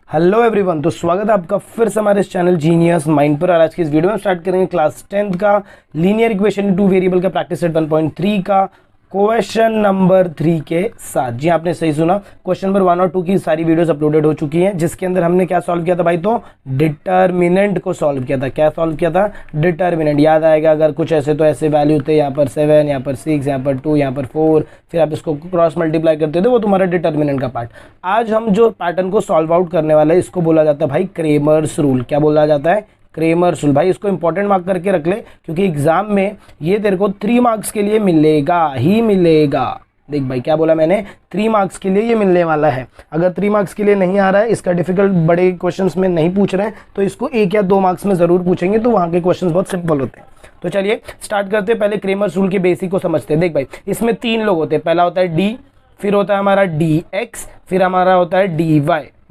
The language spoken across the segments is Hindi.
हेलो एवरीवन, तो स्वागत है आपका फिर से हमारे इस चैनल जीनियस माइंड पर। और आज की इस वीडियो में स्टार्ट करेंगे क्लास 10th का लीनियर इक्वेशन टू वेरिएबल का प्रैक्टिस सेट 1.3 का क्वेश्चन नंबर 3 के साथ। जी आपने सही सुना, क्वेश्चन नंबर 1 और 2 की सारी वीडियोस अपलोडेड हो चुकी हैं, जिसके अंदर हमने क्या सॉल्व किया था भाई, तो डिटर्मिनेंट को सॉल्व किया था। क्या सॉल्व किया था? डिटर्मिनेंट। याद आएगा अगर कुछ ऐसे तो ऐसे वैल्यू थे, यहाँ पर 7, यहाँ पर 6, यहाँ पर 2, यहाँ पर 4, फिर आप इसको क्रॉस मल्टीप्लाई करते थे, वो तुम्हारा डिटर्मिनेंट का पार्ट। आज हम जो पैटर्न को सॉल्व आउट करने वाले हैं, इसको बोला जाता है भाई क्रेमर्स रूल। क्या बोला जाता है? Cramer's rule. भाई इसको इंपॉर्टेंट मार्क करके रख ले, क्योंकि एग्जाम में ये तेरे को 3 मार्क्स के लिए मिलेगा ही मिलेगा। देख भाई क्या बोला मैंने, 3 मार्क्स के लिए ये मिलने वाला है। अगर 3 मार्क्स के लिए नहीं आ रहा है, इसका डिफिकल्ट बड़े क्वेश्चंस में नहीं पूछ रहे हैं, तो इसको 1 या 2 मार्क्स में जरूर पूछेंगे, तो वहां के क्वेश्चंस बहुत सिंपल होते हैं। तो चलिए स्टार्ट करते हैं, पहले क्रेमर्स रूल के बेसिक को समझते हैं। देख भाई इसमें 3 लोग होते हैं, पहला होता है डी, फिर होता है हमारा dx, फिर हमारा होता है dy।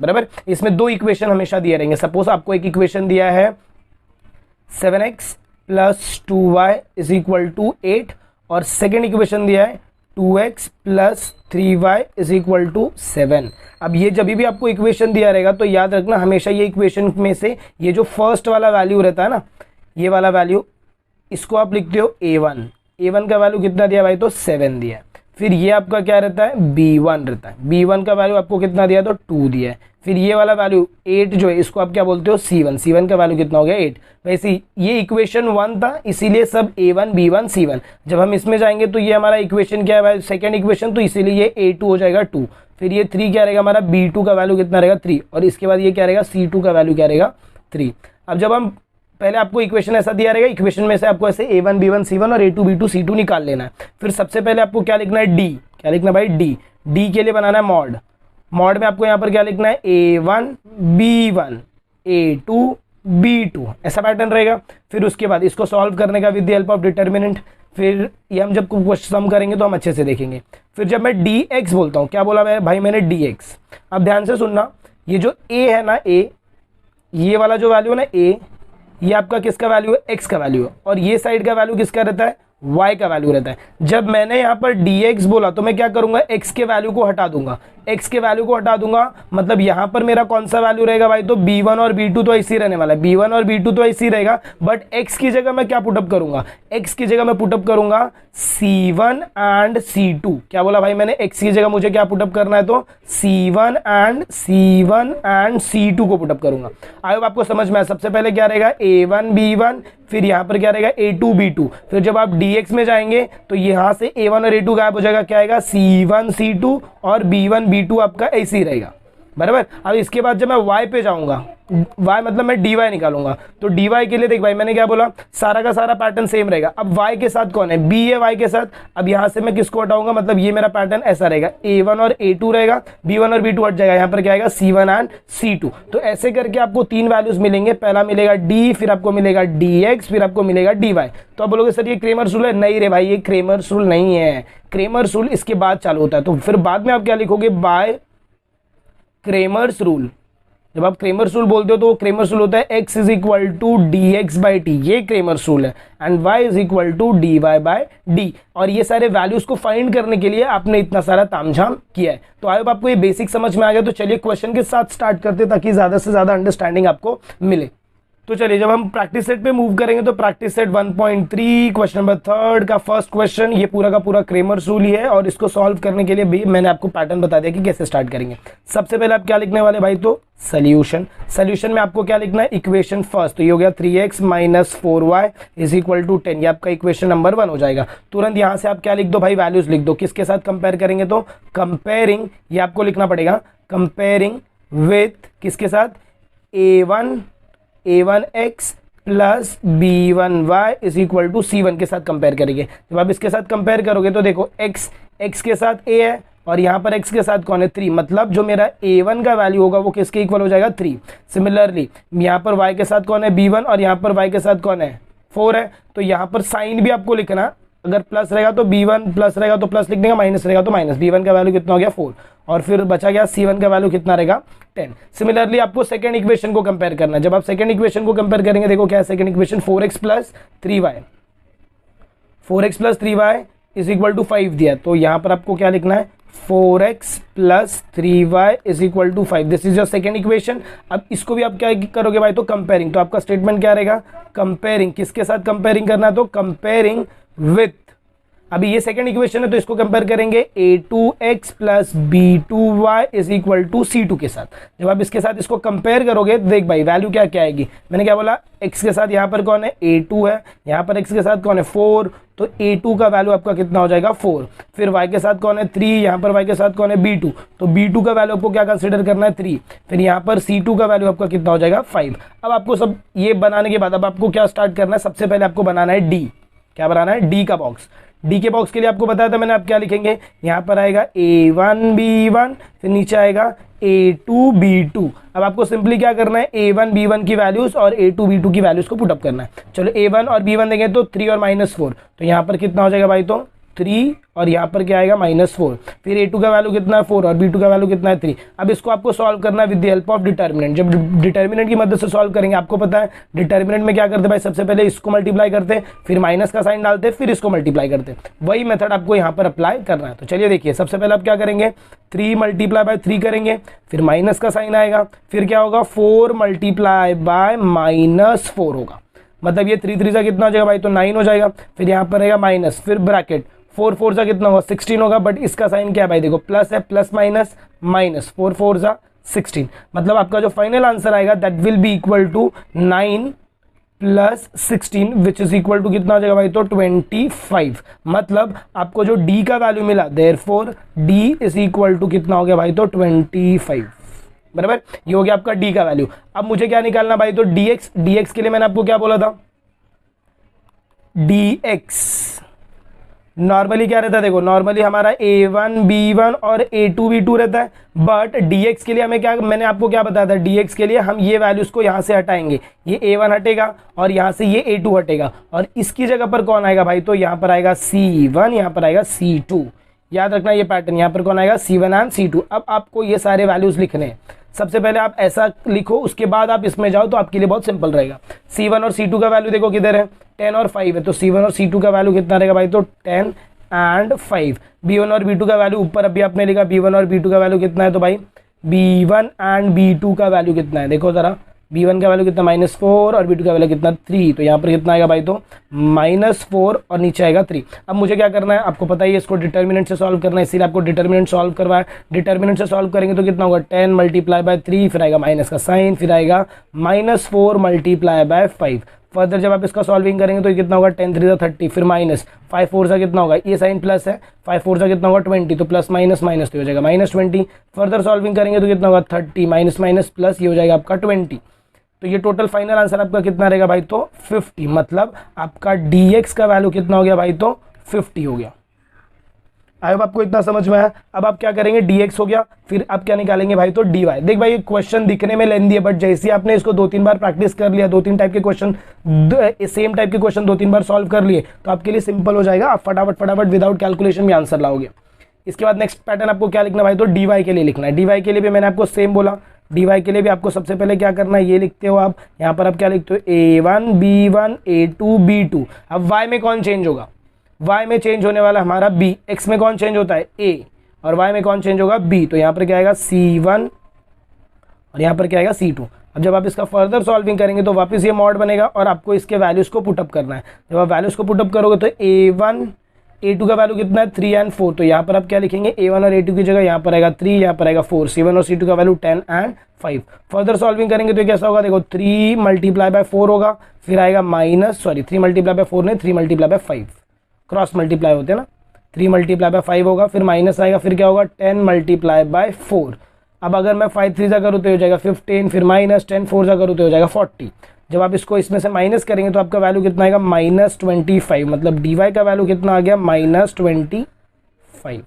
बराबर, इसमें 2 इक्वेशन हमेशा दिए रहेंगे। सपोज आपको एक इक्वेशन दिया है 7x plus 2y is equal to 8, और सेकेंड इक्वेशन दिया है 2x plus 3y is equal to 7। अब ये जब भी आपको इक्वेशन दिया रहेगा तो याद रखना, हमेशा ये इक्वेशन में से ये जो फर्स्ट वाला वैल्यू रहता है ना, ये वाला वैल्यू, इसको आप लिखते हो a1। a1 का वैल्यू कितना दिया भाई, तो 7 दिया है। फिर ये आपका क्या रहता है, b1 रहता है। b1 का वैल्यू आपको कितना दिया, तो 2 दिया है। फिर ये वाला वैल्यू 8 जो है, इसको आप क्या बोलते हो, c1। c1 का वैल्यू कितना हो गया, 8। वैसे ये इक्वेशन 1 था, इसीलिए सब a1 b1 c1। जब हम इसमें जाएंगे तो ये हमारा इक्वेशन क्या है भाई, सेकेंड इक्वेशन, तो इसीलिए ये a2 हो जाएगा 2। फिर ये 3 क्या रहेगा हमारा, b2 का वैल्यू कितना रहेगा, 3। और इसके बाद ये क्या रहेगा, c2 का वैल्यू क्या रहेगा, 3। अब जब हम पहले आपको इक्वेशन ऐसा दिया रहेगा, इक्वेशन में से आपको ऐसे a1 b1 c1 और a2 b2 c2 निकाल लेना है। फिर सबसे पहले आपको क्या लिखना है, d। क्या लिखना है भाई, d। d के लिए बनाना है मॉड। मॉड में आपको यहाँ पर क्या लिखना है, a1 b1 a2 b2, ऐसा पैटर्न रहेगा। फिर उसके बाद इसको सॉल्व करने का with the help of determinant. फिर ये हम जब क्वेश्चन सम करेंगे तो हम अच्छे से देखेंगे। फिर जब मैं dx बोलता हूँ, क्या बोला भाई मैंने, dx। अब ध्यान से सुनना, ये जो a है ना, a, ये वाला जो वैल्यू है ना a, ये आपका किसका वैल्यू है, x का वैल्यू है। और ये साइड का वैल्यू किसका रहता है, y का वैल्यू रहता है। जब मैंने यहाँ पर dx बोला तो मैं क्या करूंगा, x के वैल्यू को हटा दूंगा। x के वैल्यू को हटा दूंगा मतलब यहाँ पर मेरा कौन सा वैल्यू रहेगा भाई, तो b1 और b2 तो ऐसे ही रहने वाला है। b1 और b2 तो ऐसे ही रहेगा, बट x की जगह मैं क्या पुटअप करूंगा, x की जगह मैं पुटअप करूंगा c1 एंड c2। क्या बोला भाई मैंने, x की जगह मुझे क्या पुटअप करना है, तो c1 एंड c2 को पुटअप करूंगा। आई होप आपको समझ में आया। सबसे पहले क्या रहेगा, a1 b1, फिर यहाँ पर क्या रहेगा, a2 b2। फिर जब आप dx में जाएंगे तो यहाँ से a1 और a2 गायब हो जाएगा, क्या आएगा, c1 c2 और b1 b2 आपका ऐसे ही रहेगा। बराबर। अब इसके बाद जब मैं y पे जाऊंगा, y मतलब मैं dy निकालूंगा, तो dy के लिए देख भाई मैंने क्या बोला, सारा का सारा पैटर्न सेम रहेगा। अब y के साथ कौन है, b है y के साथ। अब यहां से मैं किसको हटाऊंगा, मतलब ये मेरा पैटर्न ऐसा रहेगा, a1 और a2 रहेगा, b1 और b2 हट जाएगा, यहाँ पर क्या आएगा, c1 एंड c2। तो ऐसे करके आपको 3 वैल्यूज मिलेंगे। पहला मिलेगा d, फिर आपको मिलेगा dx, फिर आपको मिलेगा dy। तो आप बोलोगे सर ये क्रेमर्स रूल है, नहीं रे भाई ये क्रेमर्स रूल नहीं है। क्रेमर्स रूल इसके बाद चालू होता है। तो फिर बाद में आप क्या लिखोगे, बाय क्रेमर्स रूल। जब आप क्रेमर्स रूल बोलते हो तो क्रेमर्स रूल होता है x is equal to D X by T, ये क्रेमर्स रूल है, and y is equal to D Y by D. और ये सारे वैल्यूज को फाइंड करने के लिए आपने इतना सारा तामझाम किया है। तो आई होप आपको ये बेसिक समझ में आ गया। तो चलिए क्वेश्चन के साथ स्टार्ट करते ताकि ज्यादा से ज्यादा अंडरस्टैंडिंग आपको मिले। तो चलिए जब हम प्रैक्टिस सेट पे मूव करेंगे तो प्रैक्टिस सेट 1.3 क्वेश्चन नंबर 3 का फर्स्ट क्वेश्चन, ये पूरा का पूरा क्रेमर्स रूल ही है। और इसको सॉल्व करने के लिए भी मैंने आपको पैटर्न बता दिया कि कैसे स्टार्ट करेंगे। सबसे पहले आप क्या लिखने वाले भाई, तो सोल्यूशन। सोल्यूशन में आपको क्या लिखना है, इक्वेशन फर्स्ट। तो ये हो गया 3x minus 4y is equal to 10, ये आपका इक्वेशन नंबर 1 हो जाएगा। तुरंत यहाँ से आप क्या लिख दो भाई, वैल्यूज लिख दो। किसके साथ कंपेयर करेंगे, तो कंपेयरिंग, ये आपको लिखना पड़ेगा, कंपेयरिंग विथ किसके साथ, a1x plus b1y is equal to c1 के साथ कंपेयर करेंगे। जब आप इसके साथ कंपेयर करोगे तो देखो x के साथ a है, और यहाँ पर x के साथ कौन है, 3। मतलब जो मेरा a1 का वैल्यू होगा वो किसके इक्वल हो जाएगा, 3। सिमिलरली यहाँ पर y के साथ कौन है, b1, और यहाँ पर y के साथ कौन है, 4 है। तो यहाँ पर साइन भी आपको लिखना, अगर प्लस रहेगा तो b1 प्लस रहेगा तो प्लस लिख देंगे, माइनस रहेगा तो माइनस। b1 का वैल्यू कितना हो गया, 4, और फिर बचा गया c1 का वैल्यू कितना रहेगा, 10। सिमिलरली आपको सेकंड इक्वेशन को कंपेयर करना है। जब आप सेकंड इक्वेशन को कंपेयर करेंगे, देखो क्या है second equation, 4x plus 3y, 4x plus 3y is equal to 5 दिया। तो यहाँ पर आपको क्या लिखना है, 4x plus 3y is equal to 5। This is your second equation. अब इसको भी आप क्या करोगे भाई, तो कंपेयरिंग। तो आपका स्टेटमेंट क्या रहेगा, कंपेयरिंग। किसके साथ कंपेयरिंग करना है, तो कंपेयरिंग विथ, अभी ये सेकंड इक्वेशन है तो इसको कंपेयर करेंगे a2x plus b2y is equal to c2 के साथ। जब आप इसके साथ इसको कंपेयर करोगे तो देख भाई वैल्यू क्या क्या आएगी, मैंने क्या बोला, x के साथ यहाँ पर कौन है, a2 है, यहाँ पर x के साथ कौन है 4, तो a2 का वैल्यू आपका कितना हो जाएगा 4। फिर y के साथ कौन है 3, यहाँ पर y के साथ कौन है b2, तो b2 का वैल्यू आपको क्या कंसिडर करना है 3। फिर यहाँ पर c2 का वैल्यू आपका कितना हो जाएगा 5। अब आपको सब ये बनाने के बाद अब आपको क्या स्टार्ट करना है, सबसे पहले आपको बनाना है d। क्या बनाना है, d का बॉक्स। डी के बॉक्स के लिए आपको बताया था मैंने, आप क्या लिखेंगे, यहाँ पर आएगा a1 b1, फिर नीचे आएगा a2 b2। अब आपको सिंपली क्या करना है, a1 b1 की वैल्यूज और a2 b2 की वैल्यूज को पुटअप करना है। चलो a1 और b1 देंगे तो 3 और -4, तो यहाँ पर कितना हो जाएगा भाई, तो 3 और यहाँ पर क्या आएगा -4। फिर a2 का वैल्यू कितना है 4 और b2 का वैल्यू कितना है 3। अब इसको आपको सॉल्व करना है with the help of determinant. जब डिटर्मिनेंट की मदद से सॉल्व करेंगे, आपको पता है डिटर्मिनेंट में क्या करते भाई, सबसे पहले इसको मल्टीप्लाई करते, फिर माइनस का साइन डालते, फिर इसको मल्टीप्लाई करते। वही मेथड आपको यहाँ पर अप्लाई करना है। तो चलिए देखिए, सबसे पहले आप क्या करेंगे, 3 मल्टीप्लाई बाय 3 करेंगे, फिर माइनस का साइन आएगा, फिर क्या होगा 4 मल्टीप्लाई बाय -4 होगा, मतलब ये 3 3 सा कितना हो जाएगा भाई, तो 9 हो जाएगा। फिर यहाँ पर रहेगा माइनस, फिर ब्रैकेट 4 4 सा कितना होगा 16 होगा, बट इसका साइन क्या है भाई, देखो प्लस है, प्लस माइनस माइनस, 4 4 सा 16। मतलब आपका जो फाइनल आंसर आएगा that will be equal to 9 plus 16 which is equal to कितना हो जाएगा भाई, तो 25। मतलब आपको जो d का वैल्यू मिला, therefore d is equal to कितना हो गया भाई, तो 25। बराबर, ये हो गया आपका d का वैल्यू। अब मुझे क्या निकालना भाई, तो dx के लिए मैंने आपको क्या बोला था, dx नॉर्मली क्या रहता है, देखो नॉर्मली हमारा a1 b1 और a2 b2 रहता है, बट dx के लिए हमें क्या, मैंने आपको क्या बताया था, dx के लिए हम ये वैल्यूज को यहाँ से हटाएंगे, ये a1 हटेगा और यहाँ से ये a2 हटेगा, और इसकी जगह पर कौन आएगा भाई, तो यहाँ पर आएगा c1, यहाँ पर आएगा c2। याद रखना ये पैटर्न, यहाँ पर कौन आएगा c1 एंड c2। अब आपको ये सारे वैल्यूज लिखने हैं। सबसे पहले आप ऐसा लिखो, उसके बाद आप इसमें जाओ तो आपके लिए बहुत सिंपल रहेगा। c1 और c2 का वैल्यू देखो किधर है, 10 और 5 है, तो c1 और c2 का वैल्यू कितना रहेगा भाई, तो 10 एंड 5। b1 और b2 का वैल्यू ऊपर अभी आपने लिखा, b1 और b2 का वैल्यू कितना है, तो भाई b1 एंड b2 का वैल्यू कितना है, देखो जरा, b1 का वैल्यू कितना -4 और b2 का वैल्यू कितना 3, तो यहाँ पर कितना आएगा भाई, तो -4 और नीचे आएगा 3। अब मुझे क्या करना है, आपको पता ही है, इसको डिटर्मिनेंट से सॉल्व करना है, इसीलिए आपको डिटर्मिनेंट सॉल्व करवाया। डिटर्मिनेंट से सॉल्व करेंगे तो कितना होगा, 10 मल्टीप्लाई बाय 3, फिर आएगा माइनस का साइन, फिर आएगा -4 मल्टीप्लाई बाय 5। फर्दर जब आप इसका सॉल्विंग करेंगे तो कितना होगा, 10 3 30, फिर माइनस 5 4 सा कितना होगा, ये साइन प्लस है, 5 4 सा कितना होगा 20, तो प्लस माइनस माइनस तो हो जाएगा -20। फर्दर सॉल्विंग करेंगे तो कितना होगा 30 माइनस माइनस प्लस, ये हो जाएगा आपका 20। तो ये टोटल फाइनल आंसर आपका कितना रहेगा भाई, तो 50। मतलब आपका dx का वैल्यू कितना हो गया भाई, तो 50 हो गया। आई होप आपको इतना समझ में आया। अब आप क्या करेंगे, dx हो गया, फिर आप क्या निकालेंगे भाई, तो dy। देख भाई, क्वेश्चन दिखने में लेंदी है, बट जैसे आपने इसको 2-3 बार प्रैक्टिस कर लिया, 2-3 टाइप के क्वेश्चन, सेम टाइप के क्वेश्चन 2-3 बार सॉल्व कर लिए, तो आपके लिए सिंपल हो जाएगा। आप फटाफट विदाउट कैलकुलेशन में आंसर लाओगे। इसके बाद नेक्स्ट पैटर्न आपको क्या लिखना भाई, तो dy के लिए लिखना है। dy के लिए भी मैंने आपको सेम बोला, dy के लिए भी आपको सबसे पहले क्या करना है, ये लिखते हो आप, यहाँ पर आप क्या लिखते हो, a1 b1 a2 b2। अब y में कौन चेंज होगा, y में चेंज होने वाला हमारा b, x में कौन चेंज होता है a, और y में कौन चेंज होगा b, तो यहाँ पर क्या आएगा c1 और यहाँ पर क्या आएगा c2। अब जब आप इसका फर्दर सॉल्विंग करेंगे तो वापस ये मॉड बनेगा और आपको इसके वैल्यूज को पुटअप करना है। जब आप वैल्यूज को पुटअप करोगे तो a1 a2 का वैल्यू कितना है 3 एंड 4, तो यहाँ पर आप क्या लिखेंगे, a1 और a2 की जगह यहाँ पर आएगा 3, यहाँ पर आएगा 4, c1 और c2 का वैल्यू 10 एंड 5। फर्दर सॉल्विंग करेंगे तो कैसा होगा, देखो 3 मल्टीप्लाई बाय 4 होगा, फिर आएगा 3 मल्टीप्लाई बाय 4 नहीं, 3 मल्टीप्लाई बाय 5, क्रॉस मल्टीप्लाई होते हैं ना, 3 मल्टीप्लाई बाय 5 होगा, फिर माइनस आएगा, फिर क्या होगा 10 मल्टीप्लाई बाय 4। अब अगर मैं 5 3 सा करूँ तो हो जाएगा 15, फिर माइनस 10 4 सा करूँ तो हो जाएगा 40। जब आप इसको इसमें से माइनस करेंगे तो आपका वैल्यू कितना आएगा, -25। मतलब dy का वैल्यू कितना आ गया, -25।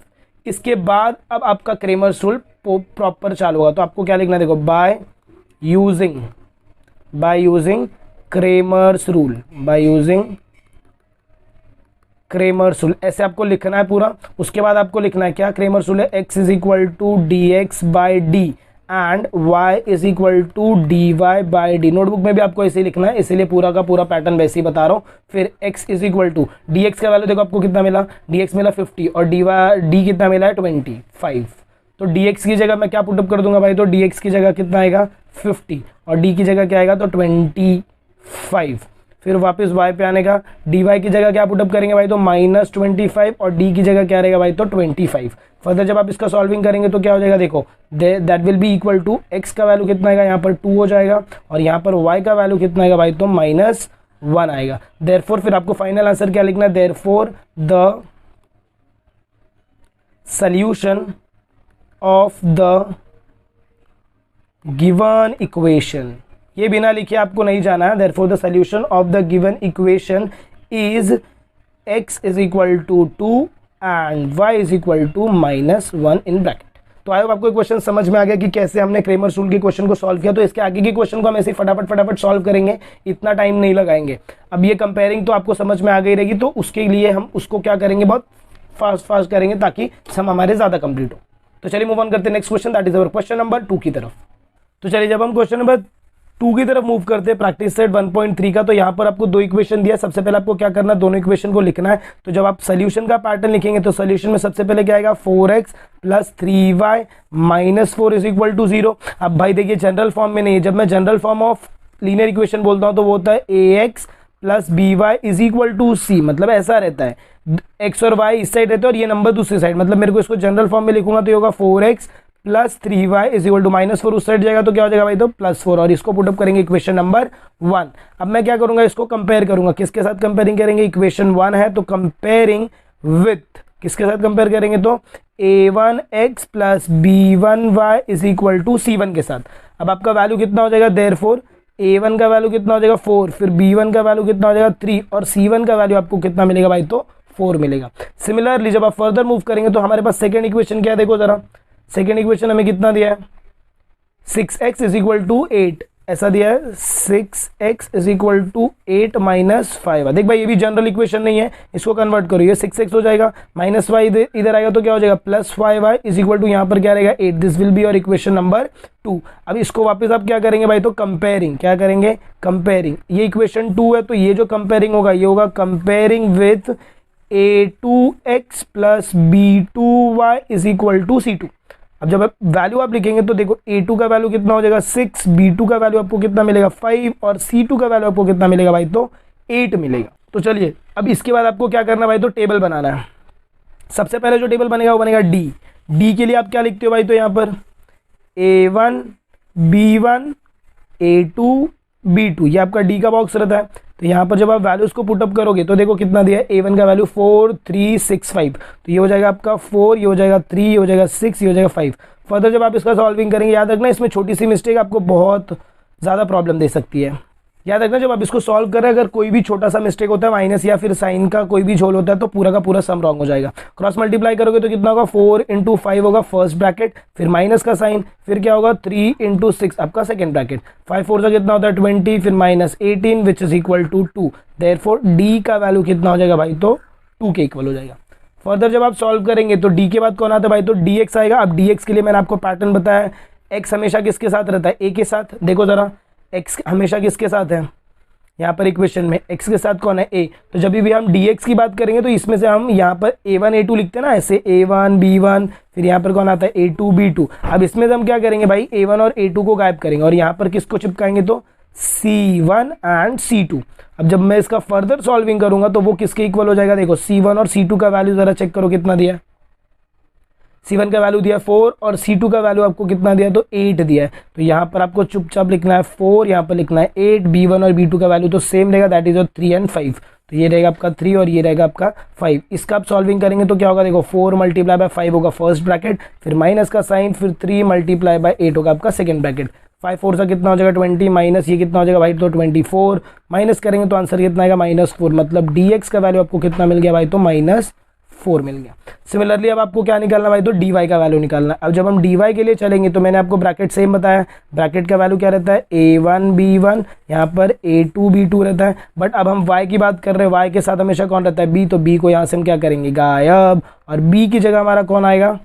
इसके बाद अब आपका क्रेमर्स रूल प्रॉपर चालू होगा। तो आपको क्या लिखना है, देखो बाय यूजिंग क्रेमर्स रूल, ऐसे आपको लिखना है पूरा। उसके बाद आपको लिखना है क्या, क्रेमर्स रूल है x is equal to dx by D and y is equal to D Y by D. Notebook में भी आपको ऐसे ही लिखना है, इसीलिए पूरा का पूरा पैटर्न वैसे ही बता रहा हूँ। फिर x is equal to D X का वैल्यू देखो आपको कितना मिला, dx मिला 50 और डी कितना मिला है 25। तो dx की जगह मैं क्या पुटअप कर दूंगा भाई, तो dx की जगह कितना आएगा 50 और d की जगह क्या आएगा तो 25। फिर वापस y पे आने का dy की जगह क्या पुटअप करेंगे भाई, तो -25 और d की जगह क्या रहेगा भाई, तो 25। फर्दर जब आप इसका सॉल्विंग करेंगे तो क्या हो जाएगा, देखो that will be equal to x का वैल्यू कितना आएगा, यहाँ पर 2 हो जाएगा और यहाँ पर y का वैल्यू कितना आएगा भाई, तो -1 आएगा। देयरफॉर फिर आपको फाइनल आंसर क्या लिखना है, therefore the solution of the given equation, ये बिना लिखे आपको नहीं जाना है। Therefore the solution of the given equation is x is equal to 2 and y is equal to -1 in bracket. तो आई होप आपको क्वेश्चन समझ में आ गया कि कैसे हमने क्रेमर्स रूल के क्वेश्चन को सॉल्व किया। तो इसके आगे के क्वेश्चन को हम ऐसे फटाफट सॉल्व करेंगे, इतना टाइम नहीं लगाएंगे। अब ये कंपेयरिंग तो आपको समझ में आ गई रहेगी, तो उसके लिए हम उसको क्या करेंगे, बहुत फास्ट करेंगे ताकि सम हमारे ज़्यादा कंप्लीट हो। तो चलिए मूव ऑन करते हैं next question, that is our question number 2 की तरफ। तो चलिए जब हम क्वेश्चन नंबर 2 की तरफ मूव करते हैं प्रैक्टिस सेट 1.3 का, तो यहाँ पर आपको 2 इक्वेशन दिया है। सबसे पहले आपको क्या करना है, दोनों इक्वेशन को लिखना है। तो जब आप सोल्यूशन का पैटर्न लिखेंगे तो सोल्यूशन में सबसे पहले क्या आएगा, 4x + 3y - 4 is equal to 0। अब भाई देखिए जनरल फॉर्म में नहीं है, जब मैं general form of linear equation बोलता हूँ तो वो होता है ax + by is equal to c, मतलब ऐसा रहता है x और y इस साइड रहते हैं और ये नंबर दूसरी साइड, मतलब मेरे को इसको जनरल फॉर्म में लिखूंगा तो ये होगा 4x + 3y is equal to -4 उस साइड जाएगा तो क्या हो जाएगा भाई, तो +4 और इसको पुटअप करेंगे इक्वेशन नंबर 1। अब मैं क्या करूंगा, इसको कंपेयर करूंगा, किसके साथ कंपेयरिंग करेंगे, इक्वेशन 1 है तो कंपेयरिंग विथ, किसके साथ कंपेयर करेंगे, तो a1x + b1y is equal to c1 के साथ। अब आपका वैल्यू कितना हो जाएगा, देयरफॉर a1 का वैल्यू कितना हो जाएगा 4, फिर b1 का वैल्यू कितना हो जाएगा 3 और c1 का वैल्यू आपको कितना मिलेगा भाई, तो 4 मिलेगा। सिमिलरली जब आप फर्दर मूव करेंगे तो हमारे पास सेकेंड इक्वेशन क्या है, देखो जरा सेकेंड इक्वेशन हमें कितना दिया है, 6x इज इक्वल टू 8, ऐसा दिया है 6x इज इक्वल टू 8 - 5। देख भाई ये भी जनरल इक्वेशन नहीं है, इसको कन्वर्ट करो, ये 6x हो जाएगा -y इधर आएगा तो क्या हो जाएगा +5y इज इक्वल टू यहाँ पर क्या रहेगा 8। This will be your equation number 2। अब इसको वापस आप क्या करेंगे भाई, तो कंपेयरिंग, क्या करेंगे कंपेयरिंग, ये इक्वेशन 2 है तो ये जो कंपेयरिंग होगा ये होगा comparing with a2x + b2y is equal to c2। अब जब आप वैल्यू आप लिखेंगे तो देखो a2 का वैल्यू कितना हो जाएगा 6, b2 का वैल्यू आपको कितना मिलेगा 5 और c2 का वैल्यू आपको कितना मिलेगा भाई, तो 8 मिलेगा। तो चलिए अब इसके बाद आपको क्या करना है भाई, तो टेबल बनाना है। सबसे पहले जो टेबल बनेगा वो बनेगा डी के लिए आप क्या लिखते हो भाई, तो यहाँ पर a1 b1 a2 b2 ये आपका डी का बॉक्स रहता है। तो यहाँ पर जब आप वैल्यूज को पुटअप करोगे तो देखो कितना दिया है, a1 का वैल्यू 4 3 6 5, तो ये हो जाएगा आपका 4, ये हो जाएगा 3, ये हो जाएगा 6, ये हो जाएगा 5। फर्दर जब आप इसका सॉल्विंग करेंगे, याद रखना इसमें छोटी सी मिस्टेक आपको बहुत ज़्यादा प्रॉब्लम दे सकती है। याद रखना जब आप इसको सॉल्व कर रहे हैं अगर कोई भी छोटा सा मिस्टेक होता है, माइनस या फिर साइन का कोई भी झोल होता है तो पूरा का पूरा सम रॉन्ग हो जाएगा। क्रॉस मल्टीप्लाई करोगे तो कितना होगा 4 × 5 होगा फर्स्ट ब्रैकेट, फिर माइनस का साइन, फिर क्या होगा 3 × 6 आपका सेकंड ब्रैकेट, 5 4 का कितना होता है 20, फिर -18 which is equal to 2। Therefore D का वैल्यू कितना हो जाएगा भाई, तो 2 के इक्वल हो जाएगा। फर्दर जब आप सॉल्व करेंगे तो डी के बाद कौन आता है भाई, तो dx आएगा। अब dx के लिए मैंने आपको पैटर्न बताया, x हमेशा किसके साथ रहता है, a के साथ। देखो जरा x हमेशा किसके साथ है, यहाँ पर इक्वेशन में x के साथ कौन है, a। तो जब भी हम dx की बात करेंगे तो इसमें से हम यहाँ पर a1 a2 लिखते हैं ना, ऐसे a1 b1, फिर यहाँ पर कौन आता है a2 b2। अब इसमें से हम क्या करेंगे भाई, a1 और a2 को गायब करेंगे और यहाँ पर किसको चिपकाएंगे, तो c1 एंड c2। अब जब मैं इसका फर्दर सॉल्विंग करूंगा तो वो किसके इक्वल हो जाएगा, देखो c1 और c2 का वैल्यू जरा चेक करो कितना दिया है, c1 का वैल्यू दिया 4 और c2 का वैल्यू आपको कितना दिया, तो 8 दिया है। तो यहाँ पर आपको चुपचाप लिखना है 4, यहाँ पर लिखना है 8, b1 और b2 का वैल्यू तो सेम रहेगा, दैट इज 3 और 5। तो ये रहेगा आपका 3 और ये रहेगा आपका 5। इसका आप सॉल्विंग करेंगे तो क्या होगा, देखो 4 × 5 होगा फर्स्ट ब्रैकेट, फिर माइनस का साइन, फिर 3 × 8 होगा आपका सेकंड ब्रैकेट। 5 4 का कितना हो जाएगा 20, माइनस ये कितना हो जाएगा भाई, तो 24, माइनस करेंगे तो आंसर कितना आएगा -4। मतलब dx का वैल्यू आपको कितना मिल गया भाई, तो -4 मिल गया। सिमिलरली अब आपको क्या निकालना भाई, तो dy का वैल्यू निकालना। अब जब हम dy के लिए चलेंगे तो मैंने आपको ब्रैकेट सेम बताया, ब्रैकेट का वैल्यू क्या रहता है a1 b1, यहाँ पर a2 b2 रहता है। बट अब हम y की बात कर रहे हैं, y के साथ हमेशा कौन रहता है b, तो b को यहाँ से हम क्या करेंगे गायब, और b की जगह हमारा कौन आएगा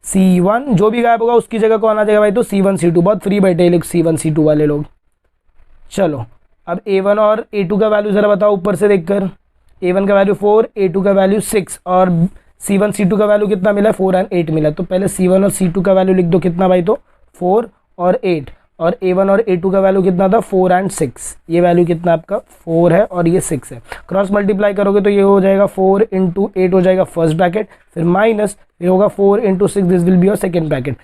C1, जो भी गायब होगा उसकी जगह कौन आ जाएगा भाई, तो C1 C2। बहुत फ्री बैठे लोग C1 C2 वाले लोग। चलो अब A1 और A2 का वैल्यू ज़रा बताओ ऊपर से देखकर। A1 का वैल्यू 4, A2 का वैल्यू 6 और C1 C2 का वैल्यू कितना मिला, 4 और 8 मिला। तो पहले C1 और C2 का वैल्यू लिख दो कितना भाई, तो 4 और 8। और A1 और A2 का वैल्यू कितना था, 4 और 6। ये वैल्यू कितना आपका 4 है और ये 6 है। क्रॉस मल्टीप्लाई करोगे तो ये हो जाएगा 4 × 8 हो जाएगा फर्स्ट ब्रैकेट, फिर माइनस, फिर होगा 4 × 6, this will be your second bracket.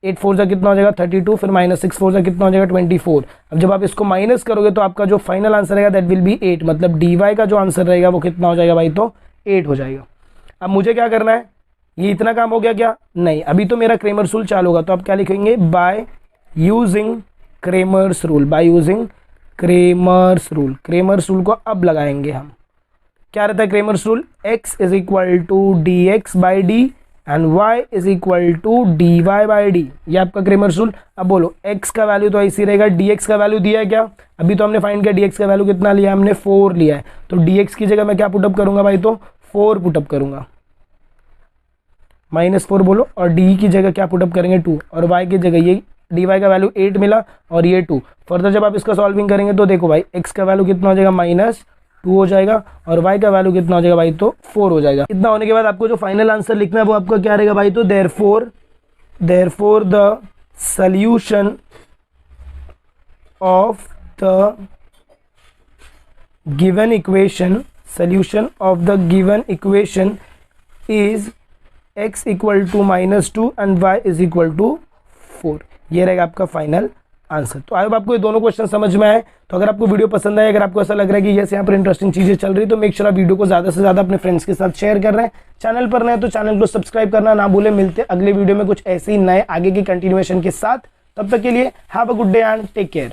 8 4 जा कितना हो जाएगा 32, फिर माइनस 6 4 जा कितना हो जाएगा 24। अब जब आप इसको माइनस करोगे तो आपका जो फाइनल आंसर रहेगा दैट विल बी 8, मतलब dy का जो आंसर रहेगा वो कितना हो जाएगा भाई, तो 8 हो जाएगा। अब मुझे क्या करना है, ये इतना काम हो गया क्या, नहीं, अभी तो मेरा क्रेमर्स रूल चालू होगा। तो आप क्या लिखेंगे, by using Cramer's rule, by using Cramer's rule. Cramer's rule को अब लगाएंगे हम। क्या रहता है Cramer's rule, x is equal to dx by D and y is equal to dy by D. ये आपका क्रेमर्स रूल। अब बोलो x का वैल्यू तो ऐसे रहेगा, dx का वैल्यू दिया है क्या, अभी तो हमने फाइंड किया dx का वैल्यू कितना लिया है हमने, 4 लिया है। तो dx की जगह मैं क्या पुटअप करूंगा भाई, तो 4 पुटअप करूंगा, -4 बोलो। और d की जगह क्या पुटअप करेंगे, 2। और y की जगह ये dy का वैल्यू 8 मिला और ये 2। फर्दर जब आप इसका सॉल्विंग करेंगे तो देखो भाई x का वैल्यू कितना हो जाएगा, -2 हो जाएगा और y का वैल्यू कितना हो जाएगा भाई, तो 4 हो जाएगा। इतना होने के बाद आपको जो फाइनल आंसर लिखना है वो आपका क्या रहेगा भाई, तो therefore the solution of the given equation, solution of the given equation is x equal to -2 and y is equal to 4। ये रहेगा आपका फाइनल आंसर। तो आई होप आपको ये दोनों क्वेश्चन समझ में आए। तो अगर आपको वीडियो पसंद आए, अगर आपको ऐसा लग रहा है कि यस यहाँ पर इंटरेस्टिंग चीजें चल रही, तो मेक श्योर आप वीडियो को ज्यादा से ज्यादा अपने फ्रेंड्स के साथ शेयर कर रहे हैं। चैनल पर नए तो चैनल को सब्सक्राइब करना ना भूले। मिलते अगले वीडियो में कुछ ऐसे ही नए आगे की कंटिन्यूएशन के साथ। तब तक के लिए have a good day and take care.